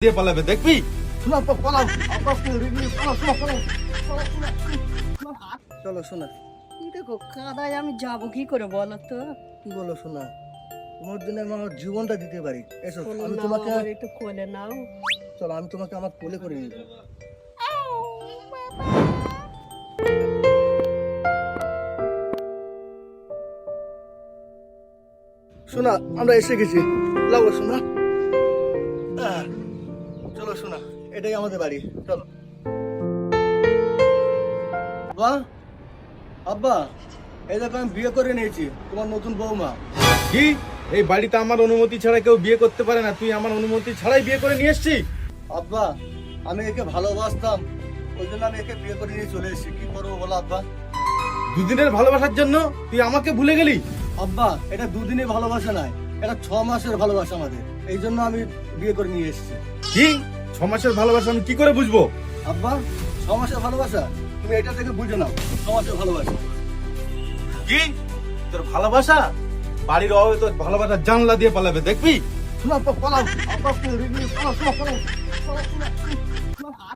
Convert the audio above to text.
দিয়ে পালাবে দেখবি। শোনা তো পালাও চলো শোনা। কি দেখো কাদায় আমি যাবো কি করে বলো তো? কি বলো শোনা, তোমার জন্য আমি আমার জীবনটা দিতে পারি। এসো শোনো আমি না, তোমাকে, আমার একটু কোলে নাও। চলো আমি তোমাকে আমার কোলে করে নিব। শোনা আমরা এসে গেছি, লাগো শোনা। চলো শোনা, এটাই আমাদের বাড়ি, চলো। আব্বা, আব্বা, এই দেখো আমি বিয়ে করে নিয়েছি, তোমার নতুন বৌমা। কি এই বাড়িতে আমার অনুমতি ছাড়া কেউ বিয়ে করতে পারে না, তুই আমার অনুমতি ছাড়াই বিয়ে করে নিয়ে এসেছিস? আব্বা আমি একে ভালোবাসতাম, ওই জন্য আমি একে বিয়ে করে নিয়ে চলে এসেছি। কি করবো বলো আব্বা? দুদিনের ভালোবাসার জন্য তুই আমাকে ভুলে গেলি? আব্বা এটা দুদিনের ভালোবাসা নয়, এটা 6 মাসের ভালোবাসা আমাদের, এই জন্য আমি বিয়ে করে নিয়ে এসেছি। কি 6 মাসের ভালোবাসা আমি কি করে বুঝবো? আব্বা 6 মাসের ভালোবাসা তুমি এটা থেকে বুঝে নাও, 6 মাসের ভালোবাসা। কি তোর ভালোবাসা? বাড়ির অভাবে তোর ভালোবাসা জানলা দিয়ে পালাবে দেখবি। শোনা তো পালাও, আব্বা পালাও, শোনা, শোনা, শোনা, শোনা, শোনা, শোনা, শোনা,